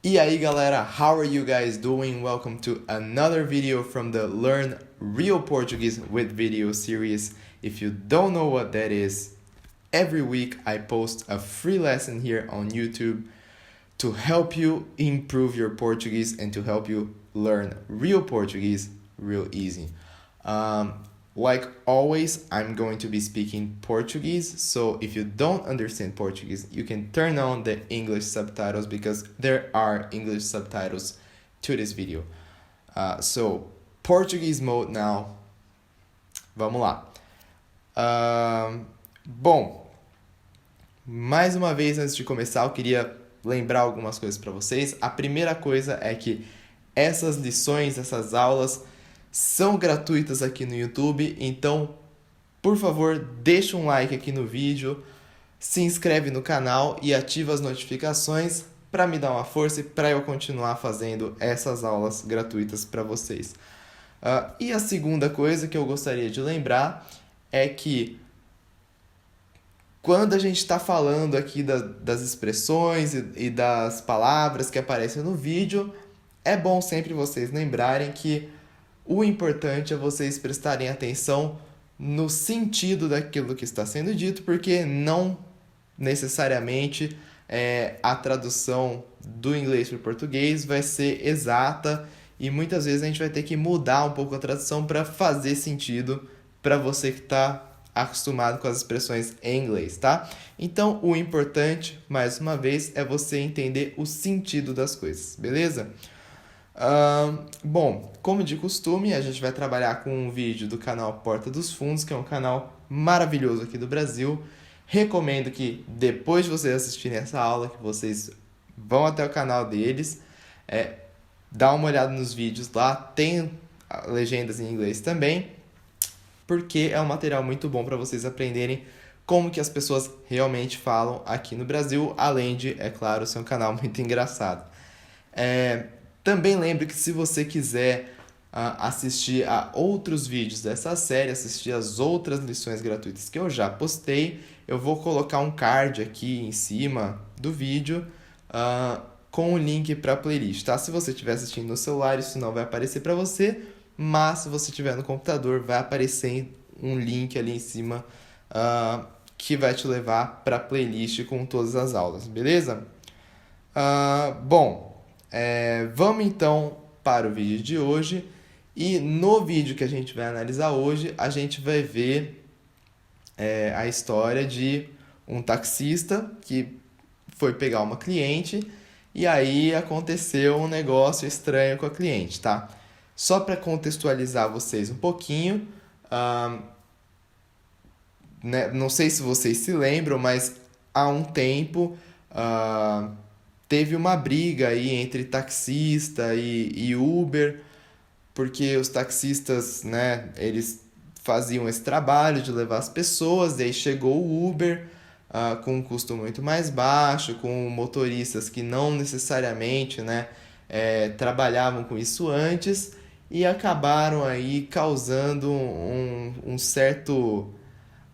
E aí galera, how are you guys doing? Welcome to another video from the Learn Real Portuguese with Video series. If you don't know what that is, every week I post a free lesson here on YouTube to help you improve your Portuguese and to help you learn real Portuguese real easy. Like always, I'm going to be speaking Portuguese, so if you don't understand Portuguese, you can turn on the English subtitles because there are English subtitles to this video. So, Portuguese mode now. Vamos lá. Bom, mais uma vez antes de começar, eu queria lembrar algumas coisas para vocês. A primeira coisa é que essas lições, essas aulas são gratuitas aqui no YouTube, então, por favor, deixa um like aqui no vídeo, se inscreve no canal e ativa as notificações para me dar uma força e para eu continuar fazendo essas aulas gratuitas para vocês. E a segunda coisa que eu gostaria de lembrar é que quando a gente está falando aqui das expressões e das palavras que aparecem no vídeo, é bom sempre vocês lembrarem que o importante é vocês prestarem atenção no sentido daquilo que está sendo dito, porque não necessariamente a tradução do inglês para o português vai ser exata e muitas vezes a gente vai ter que mudar um pouco a tradução para fazer sentido para você que está acostumado com as expressões em inglês, tá? Então, o importante, mais uma vez, é você entender o sentido das coisas, beleza? Bom, como de costume, a gente vai trabalhar com um vídeo do canal Porta dos Fundos, que é um canal maravilhoso aqui do Brasil. Recomendo que depois de vocês assistirem essa aula, que vocês vão até o canal deles, dá uma olhada nos vídeos lá, tem legendas em inglês também, porque é um material muito bom para vocês aprenderem como que as pessoas realmente falam aqui no Brasil, além de, é claro, ser um canal muito engraçado. Também lembre que se você quiser assistir a outros vídeos dessa série, assistir as outras lições gratuitas que eu já postei, eu vou colocar um card aqui em cima do vídeo com o link para a playlist, tá? Se você estiver assistindo no celular, isso não vai aparecer para você, mas se você estiver no computador, vai aparecer um link ali em cima que vai te levar para a playlist com todas as aulas, beleza? Bom, vamos então para o vídeo de hoje e no vídeo que a gente vai analisar hoje a gente vai ver a história de um taxista que foi pegar uma cliente e aí aconteceu um negócio estranho com a cliente, tá? Só para contextualizar vocês um pouquinho, né, não sei se vocês se lembram, mas há um tempo teve uma briga aí entre taxista e Uber, porque os taxistas, né, eles faziam esse trabalho de levar as pessoas, daí chegou o Uber com um custo muito mais baixo, com motoristas que não necessariamente, né, trabalhavam com isso antes e acabaram aí causando um certo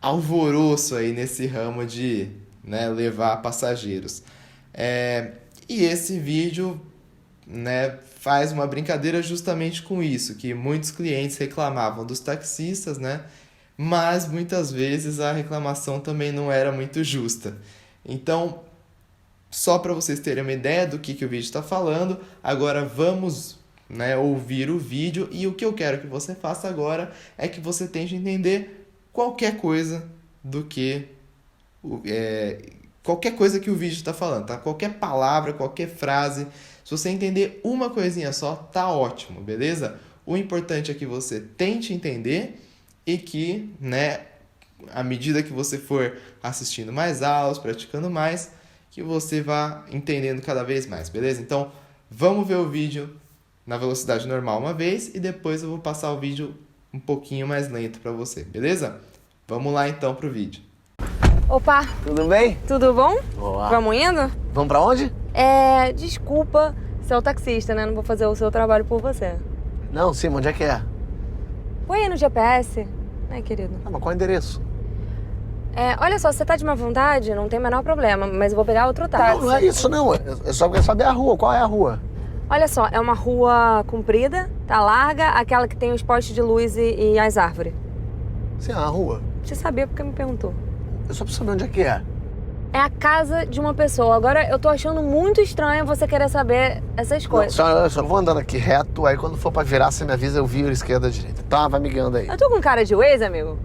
alvoroço aí nesse ramo de, né, levar passageiros. E esse vídeo, né, faz uma brincadeira justamente com isso, que muitos clientes reclamavam dos taxistas, né, mas muitas vezes a reclamação também não era muito justa. Então, só para vocês terem uma ideia do que o vídeo está falando, agora vamos, né, ouvir o vídeo e o que eu quero que você faça agora é que você tente entender qualquer coisa do que qualquer coisa que o vídeo está falando, tá? Qualquer palavra, qualquer frase. Se você entender uma coisinha só, tá ótimo, beleza? O importante é que você tente entender e que, né, à medida que você for assistindo mais aulas, praticando mais, que você vá entendendo cada vez mais, beleza? Então, vamos ver o vídeo na velocidade normal uma vez e depois eu vou passar o vídeo um pouquinho mais lento para você, beleza? Vamos lá então pro vídeo. Opa! Tudo bem? Tudo bom? Boa. Vamos indo? Vamos pra onde? Desculpa, você é o taxista, né? Não vou fazer o seu trabalho por você. Não, sim, onde é que é? Põe aí no GPS, né, querido? Ah, mas qual é o endereço? Olha só, você tá de má vontade, não tem o menor problema, mas eu vou pegar outro táxi. Não, não é isso não. Eu só quero saber a rua. Qual é a rua? Olha só, é uma rua comprida, tá larga, aquela que tem os postes de luz e as árvores. Sim, a rua. Você sabia porque me perguntou. Eu só preciso saber onde é que é. É a casa de uma pessoa. Agora, eu tô achando muito estranho você querer saber essas coisas. Não, eu só vou andando aqui reto, aí quando for pra virar, você me avisa, eu viro esquerda ou direita. Tá, vai me guiando aí. Eu tô com cara de Waze, amigo?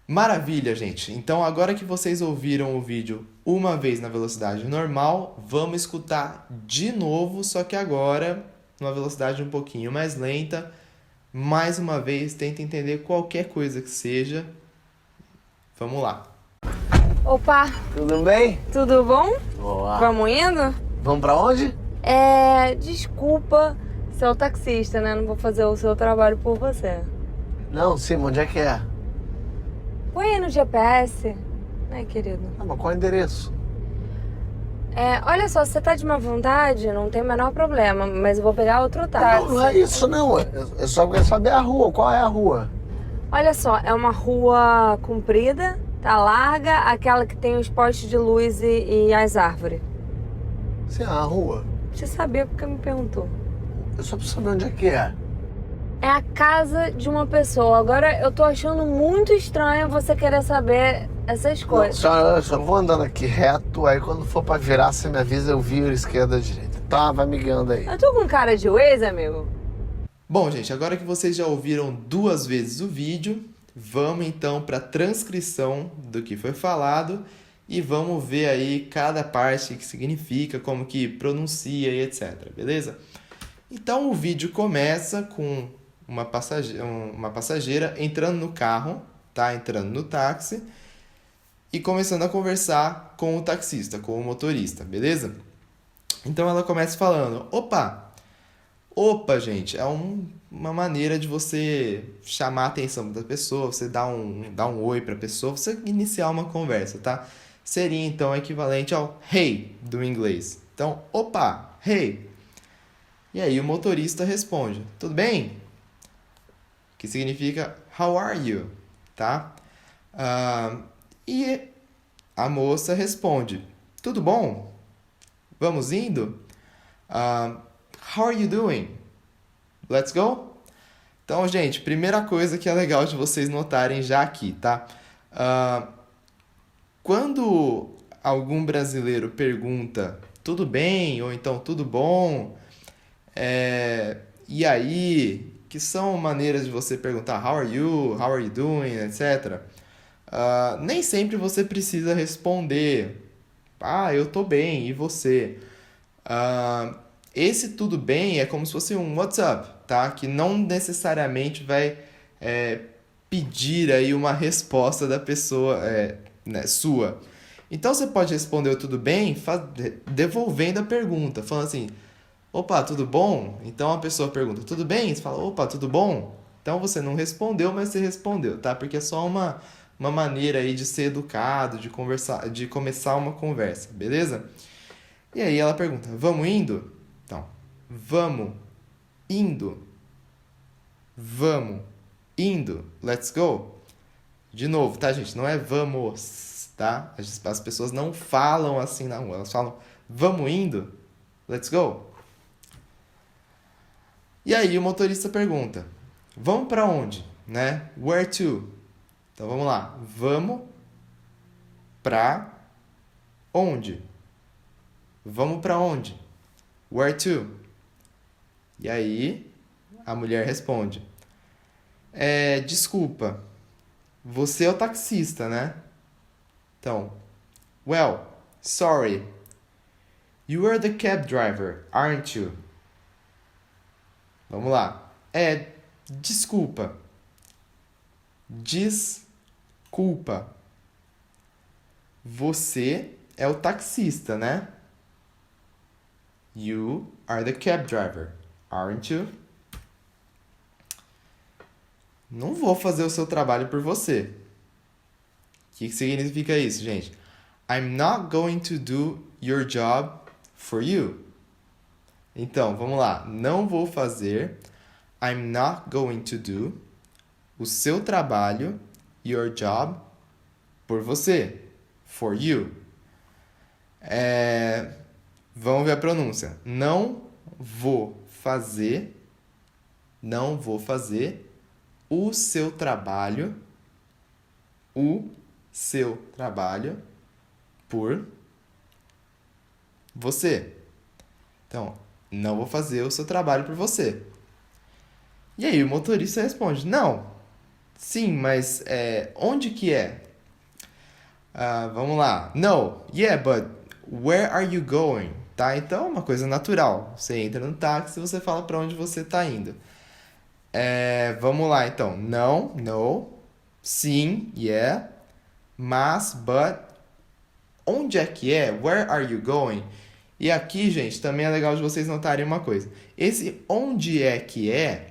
Maravilha, gente! Então, agora que vocês ouviram o vídeo uma vez na velocidade normal, vamos escutar de novo, só que agora numa velocidade um pouquinho mais lenta. Mais uma vez, tenta entender qualquer coisa que seja. Vamos lá! Opa, Tudo bem? tudo bom? Boa. Vamos indo? Vamos pra onde? Desculpa ser o taxista, né? Não vou fazer o seu trabalho por você. Não, sim, onde é que é? Põe aí no GPS, né, querido? Ah, mas qual é o endereço? Olha só, se você tá de má vontade, não tem o menor problema, mas eu vou pegar outro táxi. Não, não é isso não. Eu só quero saber a rua. Qual é a rua? Olha só, é uma rua comprida, tá larga, aquela que tem os postes de luz e as árvores. Sim, a rua. Você sabia porque me perguntou. Eu só preciso saber onde é que é. É a casa de uma pessoa. Agora, eu tô achando muito estranho você querer saber essas coisas. Não, eu só vou andando aqui reto, aí quando for pra virar, você me avisa, eu viro esquerda ou direita. Tá, vai me guiando aí. Eu tô com cara de Waze, amigo? Bom, gente, agora que vocês já ouviram 2 vezes o vídeo, vamos então para a transcrição do que foi falado e vamos ver aí cada parte que significa, como que pronuncia e etc, beleza? Então o vídeo começa com uma passageira entrando no carro, tá? Entrando no táxi e começando a conversar com o taxista, com o motorista, beleza? Então ela começa falando, Opa, gente, é uma maneira de você chamar a atenção da pessoa, você dar um oi pra pessoa, você iniciar uma conversa, tá? Seria, então, equivalente ao hey, do inglês. Então, opa, hey. E aí o motorista responde, tudo bem? Que significa, how are you? Tá? E a moça responde, tudo bom? Vamos indo? How are you doing? Let's go? Então, gente, primeira coisa que é legal de vocês notarem já aqui, tá? Quando algum brasileiro pergunta tudo bem ou então tudo bom, e aí, que são maneiras de você perguntar how are you doing, etc. Nem sempre você precisa responder, eu tô bem, e você? Esse tudo bem é como se fosse um what's up, tá? Que não necessariamente vai pedir aí uma resposta da pessoa né, sua. Então você pode responder o tudo bem devolvendo a pergunta, falando assim, opa, tudo bom? Então a pessoa pergunta, tudo bem? Você fala, opa, tudo bom? Então você não respondeu, mas você respondeu, tá? Porque é só uma maneira aí de ser educado, de conversar, de começar uma conversa, beleza? E aí ela pergunta, vamos indo? Então, vamos indo. Vamos indo. Let's go. De novo, tá, gente? Não é vamos, tá? As pessoas não falam assim na rua. Elas falam, vamos indo. Let's go. E aí o motorista pergunta, vamos para onde? Né? Where to? Então, vamos lá. Vamos pra onde? Vamos para onde? Where to? E aí, a mulher responde, desculpa, você é o taxista, né? Então, well, sorry, you are the cab driver, aren't you? Vamos lá. Desculpa. Desculpa. Você é o taxista, né? You are the cab driver, aren't you? Não vou fazer o seu trabalho por você. O que significa isso, gente? I'm not going to do your job for you. Então, vamos lá. Não vou fazer. I'm not going to do o seu trabalho, your job, por você. For you. Vamos ver a pronúncia. Não vou fazer o seu trabalho por você. Então, não vou fazer o seu trabalho por você. E aí o motorista responde, não, sim, mas onde que é? Vamos lá. No, yeah, but where are you going? Tá? Então é uma coisa natural. Você entra no táxi e você fala para onde você está indo. Vamos lá, então. Não, no, sim, yeah, mas, but, onde é que é? Where are you going? E aqui, gente, também é legal de vocês notarem uma coisa. Esse onde é que é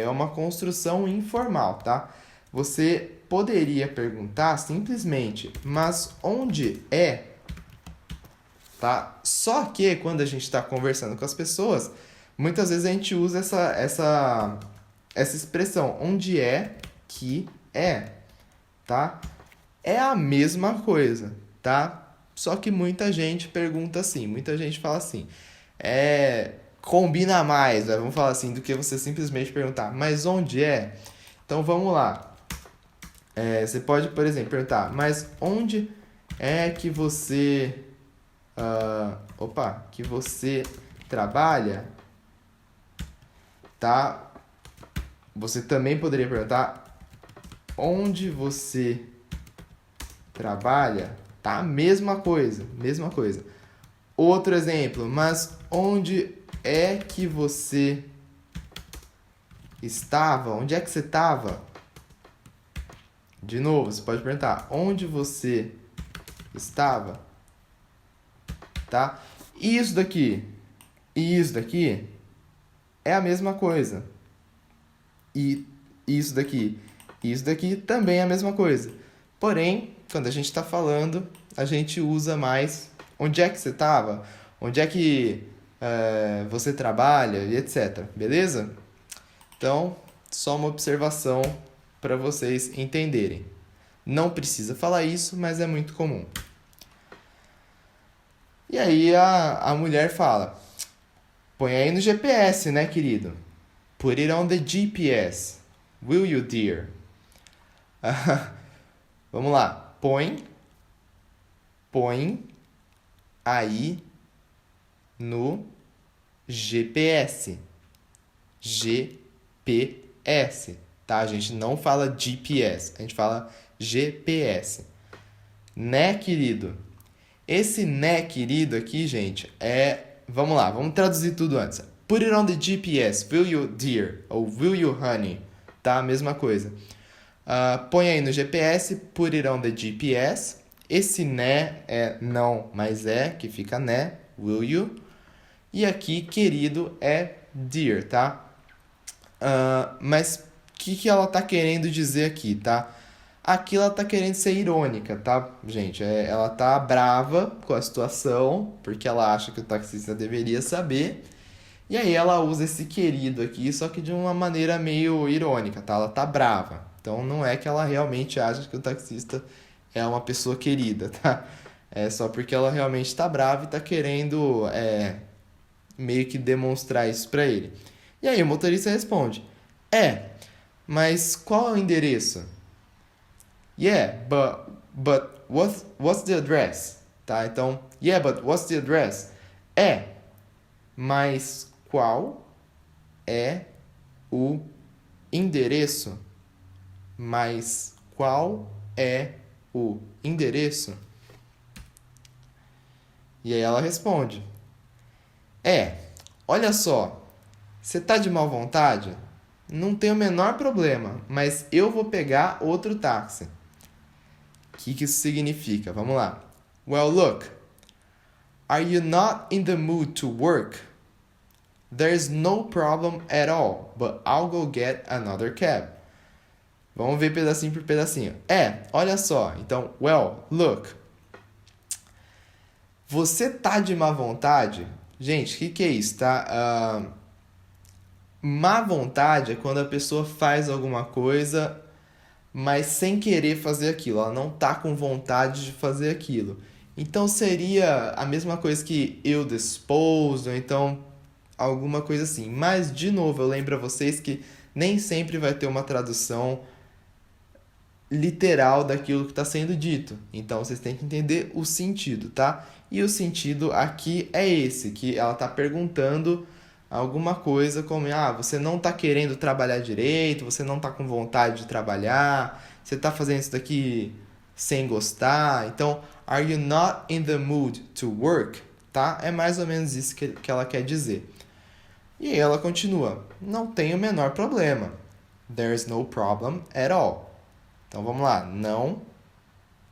uma construção informal, tá? Você poderia perguntar simplesmente, mas onde é? Tá? Só que quando a gente está conversando com as pessoas, muitas vezes a gente usa essa expressão, onde é que é, tá? É a mesma coisa, tá? Só que muita gente pergunta assim, muita gente fala assim, combina mais, vamos falar assim, do que você simplesmente perguntar, mas onde é? Então vamos lá. Você pode, por exemplo, perguntar, mas onde é que você que você trabalha? Tá? Você também poderia perguntar onde você trabalha? Tá? Mesma coisa. Outro exemplo, mas onde é que você estava? Onde é que você estava? De novo, você pode perguntar onde você estava? Tá? E isso daqui é a mesma coisa. E isso daqui também é a mesma coisa. Porém, quando a gente está falando, a gente usa mais onde é que você estava, onde é que você trabalha e etc. Beleza? Então, só uma observação para vocês entenderem. Não precisa falar isso, mas é muito comum. E aí a mulher fala, põe aí no GPS, né, querido? Put it on the GPS. Will you, dear? Vamos lá. Põe aí no GPS. GPS, tá? A gente não fala GPS, a gente fala GPS. Né, querido? Esse né, querido aqui, gente, vamos lá, vamos traduzir tudo antes. Put it on the GPS. Will you, dear? Ou will you, honey? Tá? Mesma coisa. Põe aí no GPS. Put it on the GPS. Esse né é não, mas que fica né. Will you? E aqui, querido, é dear, tá? Mas o que ela tá querendo dizer aqui, tá? Aqui ela tá querendo ser irônica, tá, gente? Ela tá brava com a situação, porque ela acha que o taxista deveria saber. E aí ela usa esse querido aqui, só que de uma maneira meio irônica, tá? Ela tá brava. Então não é que ela realmente acha que o taxista é uma pessoa querida, tá? É só porque ela realmente tá brava e tá querendo meio que demonstrar isso pra ele. E aí o motorista responde, mas qual é o endereço? Yeah, but what's the address? Tá? Então, yeah, but what's the address? Mas qual é o endereço? Mas qual é o endereço? E aí ela responde, olha só, você tá de má vontade? Não tem o menor problema, mas eu vou pegar outro táxi. O que isso significa? Vamos lá. Well, look. Are you not in the mood to work? There's no problem at all, but I'll go get another cab. Vamos ver pedacinho por pedacinho. Olha só. Então, well, look. Você tá de má vontade? Gente, o que é isso, tá? Má vontade é quando a pessoa faz alguma coisa mas sem querer fazer aquilo. Ela não tá com vontade de fazer aquilo. Então seria a mesma coisa que eu disposed, ou então alguma coisa assim. Mas, de novo, eu lembro a vocês que nem sempre vai ter uma tradução literal daquilo que está sendo dito. Então, vocês têm que entender o sentido, tá? E o sentido aqui é esse, que ela está perguntando alguma coisa como, você não está querendo trabalhar direito, você não está com vontade de trabalhar, você está fazendo isso daqui sem gostar. Então, are you not in the mood to work? Tá? É mais ou menos isso que ela quer dizer. E aí ela continua, não tem o menor problema. There's no problem at all. Então, vamos lá. Não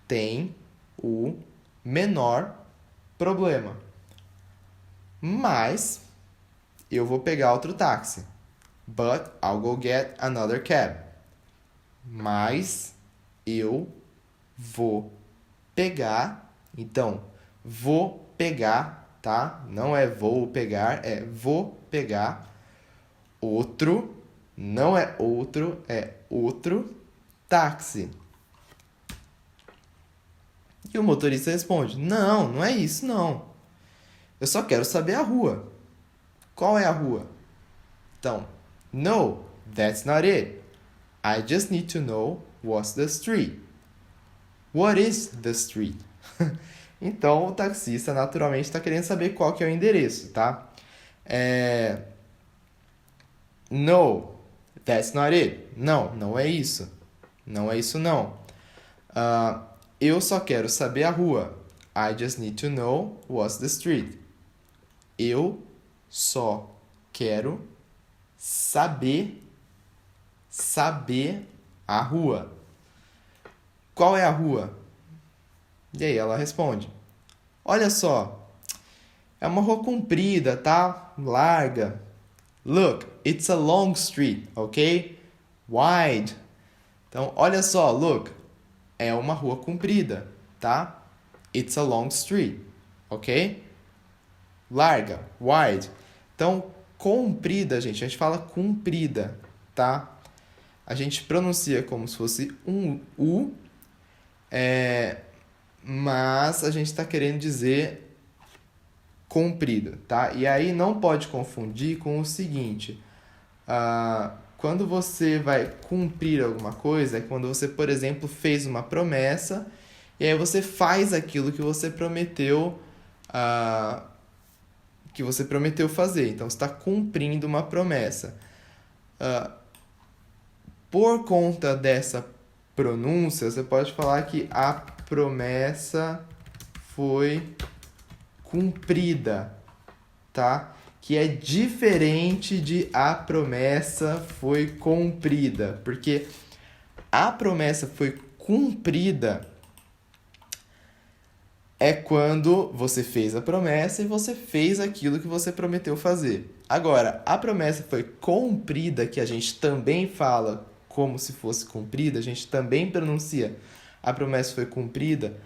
tem o menor problema. Mas eu vou pegar outro táxi. But I'll go get another cab. Mas eu vou pegar. Então, vou pegar, tá? Não é vou pegar, é vou pegar outro. Não é outro, é outro táxi. E o motorista responde, não é isso não. Eu só quero saber a rua. Qual é a rua? Então, no, that's not it. I just need to know what's the street. What is the street? Então, o taxista naturalmente está querendo saber qual que é o endereço, tá? No, that's not it. Não é isso. Não é isso não. Eu só quero saber a rua. I just need to know what's the street. Eu só quero saber a rua. Qual é a rua? E aí ela responde, olha só, é uma rua comprida, tá? Larga. Look, it's a long street, ok? Wide. Então, olha só, look, é uma rua comprida, tá? It's a long street, ok? Larga, wide. Então, comprida, gente, a gente fala comprida, tá? A gente pronuncia como se fosse um U, mas a gente está querendo dizer comprida, tá? E aí não pode confundir com o seguinte, quando você vai cumprir alguma coisa, é quando você, por exemplo, fez uma promessa e aí você faz aquilo que você prometeu fazer. Então, você está cumprindo uma promessa. Por conta dessa pronúncia, você pode falar que a promessa foi cumprida, tá? Que é diferente de a promessa foi cumprida, porque a promessa foi cumprida é quando você fez a promessa e você fez aquilo que você prometeu fazer. Agora, a promessa foi cumprida, que a gente também fala como se fosse cumprida, a gente também pronuncia a promessa foi cumprida,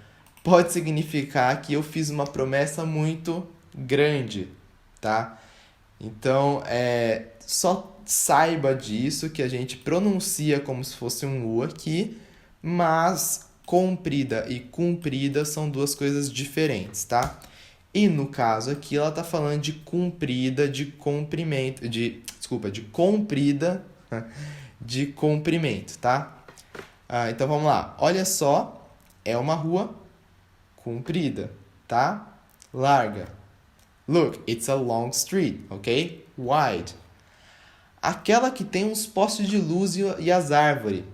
pode significar que eu fiz uma promessa muito grande, tá? Então, só saiba disso, que a gente pronuncia como se fosse um U aqui, mas comprida e cumprida são duas coisas diferentes, tá? E no caso aqui, ela tá falando de comprida, de comprimento, de comprida, de comprimento, tá? Então, vamos lá. Olha só, é uma rua comprida, tá? Larga. Look, it's a long street, ok? Wide. Aquela que tem uns postes de luz e as árvores.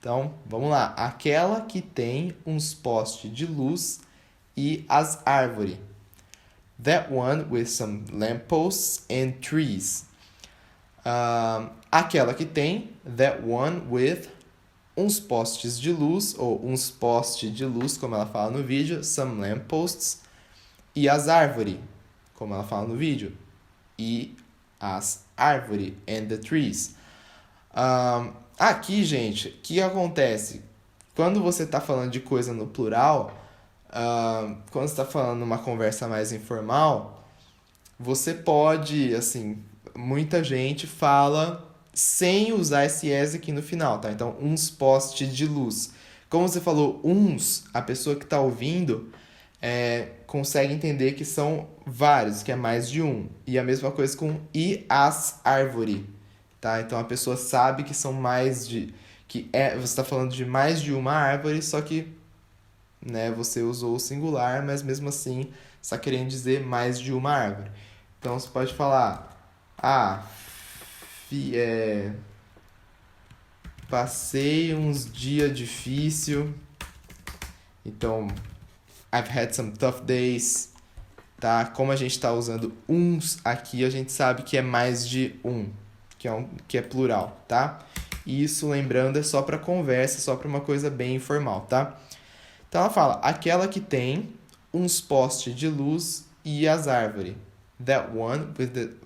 Então, vamos lá. Aquela que tem uns postes de luz e as árvores. That one with some lampposts and trees. Aquela que tem, that one with uns postes de luz, ou uns postes de luz, como ela fala no vídeo, some lampposts, e as árvores, como ela fala no vídeo, e as árvores, and the trees. Aqui, gente, o que acontece? Quando você está falando de coisa no plural, quando você está falando numa conversa mais informal, você pode, assim, muita gente fala sem usar esse as aqui no final, tá? Então, uns postes de luz. Como você falou uns, a pessoa que está ouvindo consegue entender que são vários, que é mais de um. E a mesma coisa com e as árvore, tá? Então, a pessoa sabe que são mais de... você está falando de mais de uma árvore, só que, né, você usou o singular, mas mesmo assim está querendo dizer mais de uma árvore. Então, você pode falar... passei uns dias difícil. Então, I've had some tough days. Tá? Como a gente está usando uns aqui, a gente sabe que é mais de um, que é plural, tá? E isso, lembrando, é só para conversa, só para uma coisa bem informal, tá? Então, ela fala, aquela que tem uns postes de luz e as árvores. That one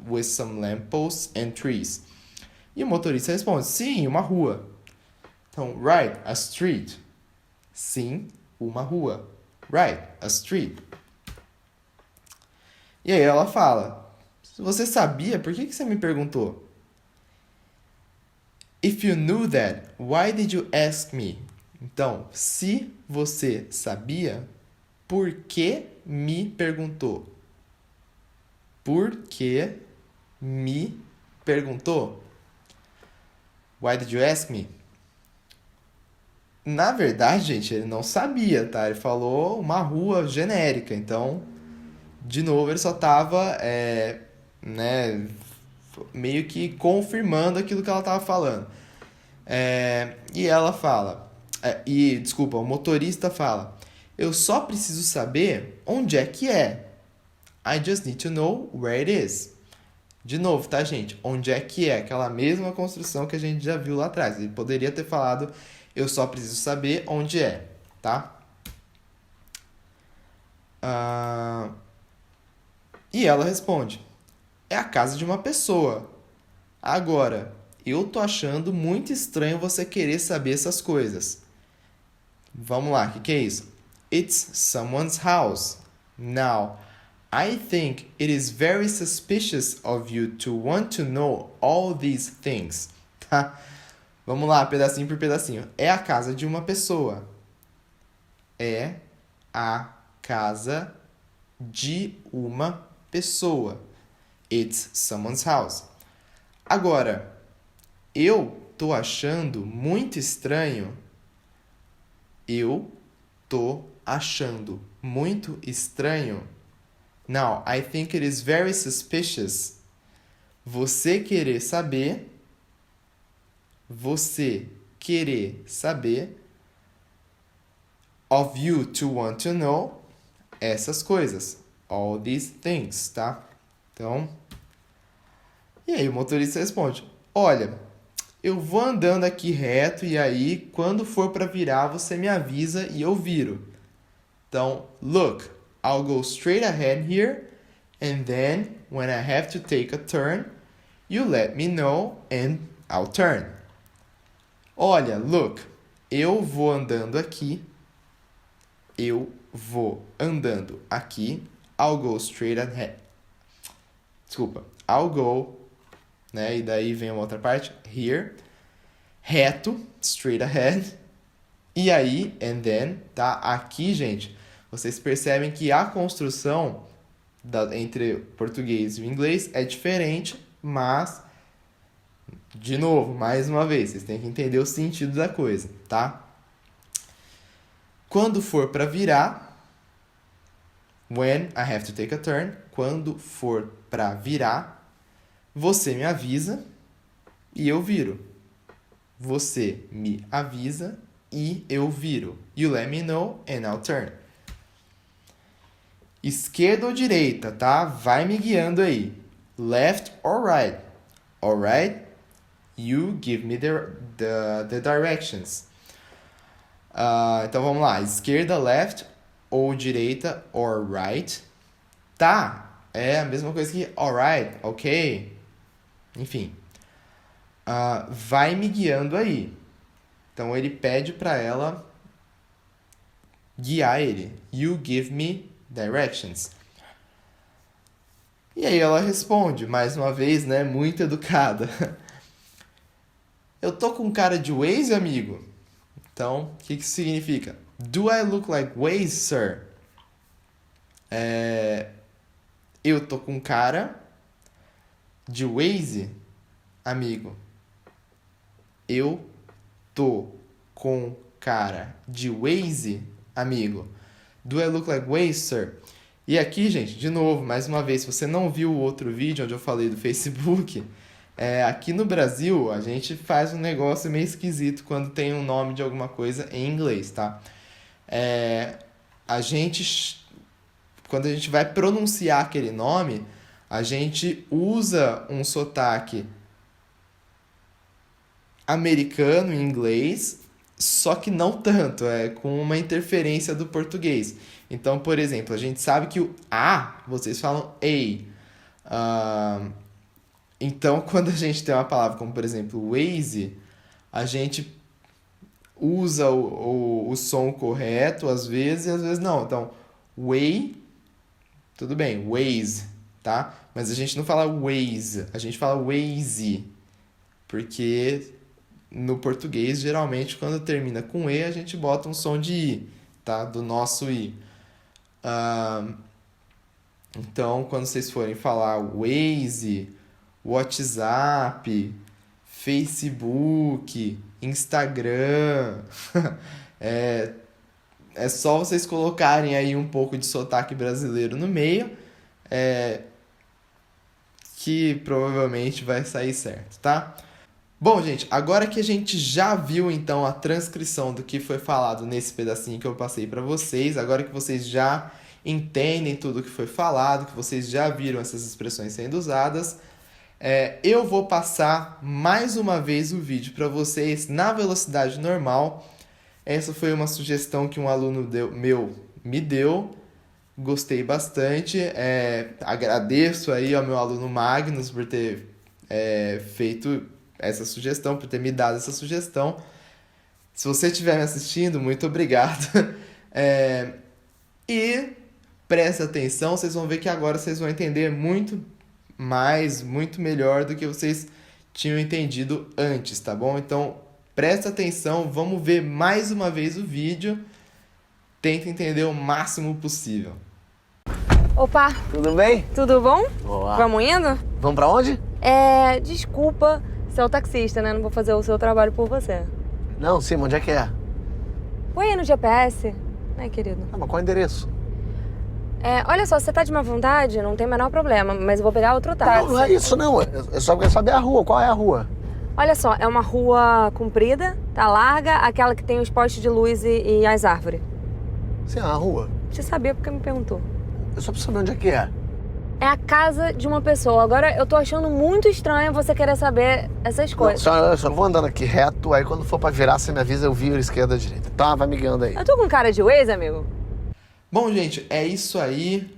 with some lampposts and trees. E o motorista responde, sim, uma rua. Então, right, a street. Sim, uma rua. Right, a street. E aí ela fala, você sabia? Por que você me perguntou? If you knew that, why did you ask me? Então, se você sabia, por que me perguntou? Por que me perguntou? Why did you ask me? Na verdade, gente, ele não sabia, tá? Ele falou uma rua genérica. Então, de novo, ele só tava, meio que confirmando aquilo que ela tava falando. E ela fala... desculpa, o motorista fala... Eu só preciso saber onde é que é. I just need to know where it is. De novo, tá, gente? Onde é que é? Aquela mesma construção que a gente já viu lá atrás. Ele poderia ter falado, eu só preciso saber onde é, tá? E ela responde, é a casa de uma pessoa. Agora, eu tô achando muito estranho você querer saber essas coisas. Vamos lá, o que é isso? It's someone's house. Now, I think it is very suspicious of you to want to know all these things. Tá? Vamos lá, pedacinho por pedacinho. É a casa de uma pessoa. É a casa de uma pessoa. It's someone's house. Agora, eu tô achando muito estranho. Eu tô achando muito estranho. Now, I think it is very suspicious. Você querer saber of you to want to know essas coisas. All these things, tá? Então, e aí o motorista responde, olha, eu vou andando aqui reto e aí quando for para virar você me avisa e eu viro. Então, look, I'll go straight ahead here and then when I have to take a turn, you let me know and I'll turn. Olha, look, eu vou andando aqui. I'll go straight ahead. Desculpa. I'll go, né? E daí vem uma outra parte. Here. Reto. Straight ahead. E aí, and then, tá? Aqui, gente, vocês percebem que a construção entre português e o inglês é diferente, mas, de novo, mais uma vez, vocês têm que entender o sentido da coisa, tá? Quando for para virar, when I have to take a turn, quando for para virar, você me avisa e eu viro. Você me avisa e eu viro. You let me know and I'll turn. Esquerda ou direita, tá? Vai me guiando aí. Left or right? Alright? You give me the directions. Então vamos lá. Esquerda, left, ou direita, or right. Tá, é a mesma coisa que alright, ok. Enfim. Vai me guiando aí. Então ele pede para ela guiar ele. You give me directions. E aí ela responde, mais uma vez, né, muito educada. Eu tô com cara de Waze, amigo? Então, o que isso significa? Do I look like Waze, sir? Eu tô com cara de Waze, amigo. Eu tô com cara de Waze, amigo. Do I look like Waze, sir? E aqui, gente, de novo, mais uma vez, se você não viu o outro vídeo onde eu falei do Facebook, aqui no Brasil a gente faz um negócio meio esquisito quando tem um nome de alguma coisa em inglês, tá? Quando a gente vai pronunciar aquele nome, a gente usa um sotaque americano em inglês, só que não tanto, com uma interferência do português. Então, por exemplo, a gente sabe que o A, vocês falam A. Então, quando a gente tem uma palavra como, por exemplo, Waze, a gente usa o som correto às vezes e às vezes não. Então, Way, tudo bem, Waze, tá? Mas a gente não fala Waze, a gente fala Waze, porque no português, geralmente, quando termina com E, a gente bota um som de I, tá? Do nosso I. Então, quando vocês forem falar Waze, WhatsApp, Facebook, Instagram, é só vocês colocarem aí um pouco de sotaque brasileiro no meio, que provavelmente vai sair certo, tá? Bom, gente, agora que a gente já viu, então, a transcrição do que foi falado nesse pedacinho que eu passei para vocês, agora que vocês já entendem tudo o que foi falado, que vocês já viram essas expressões sendo usadas, eu vou passar mais uma vez o vídeo para vocês na velocidade normal. Essa foi uma sugestão que um aluno me deu, gostei bastante, agradeço aí ao meu aluno Magnus por ter feito essa sugestão, por ter me dado essa sugestão. Se você estiver me assistindo, muito obrigado. E preste atenção, vocês vão ver que agora vocês vão entender muito mais, muito melhor do que vocês tinham entendido antes, tá bom? Então, presta atenção, vamos ver mais uma vez o vídeo. Tenta entender o máximo possível. Opa, Tudo bem? tudo bom? Boa. Vamos indo? Vamos pra onde? Desculpa, você é o taxista, né? Não vou fazer o seu trabalho por você. Não, sim, onde é que é? Põe aí no GPS, né, querido? Ah, mas qual é o endereço? Olha só, você tá de má vontade, não tem o menor problema, mas eu vou pegar outro táxi. Não, não é isso não. Eu só quero saber a rua. Qual é a rua? Olha só, é uma rua comprida, tá larga, aquela que tem os postes de luz e as árvores. Sim, a rua. Você sabia porque me perguntou. Eu só preciso saber onde é que é. É a casa de uma pessoa. Agora, eu tô achando muito estranho você querer saber essas coisas. Não, eu só vou andando aqui reto, aí quando for pra virar, você me avisa, eu viro esquerda, direita. Tá, vai me guiando aí. Eu tô com cara de Waze, amigo? Bom, gente, é isso aí.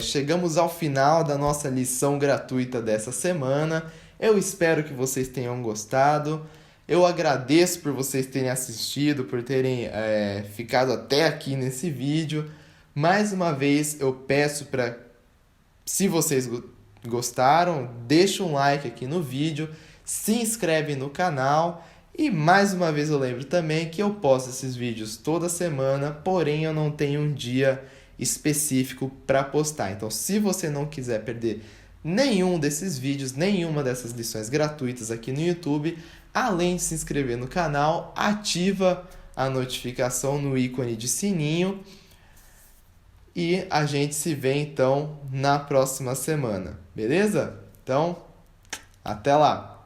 Chegamos ao final da nossa lição gratuita dessa semana. Eu espero que vocês tenham gostado. Eu agradeço por vocês terem assistido, por terem ficado até aqui nesse vídeo. Mais uma vez, eu peço para, se vocês gostaram, deixa um like aqui no vídeo, se inscreve no canal. E mais uma vez eu lembro também que eu posto esses vídeos toda semana, porém eu não tenho um dia específico para postar. Então, se você não quiser perder nenhum desses vídeos, nenhuma dessas lições gratuitas aqui no YouTube, além de se inscrever no canal, ativa a notificação no ícone de sininho. E a gente se vê então na próxima semana, beleza? Então, até lá!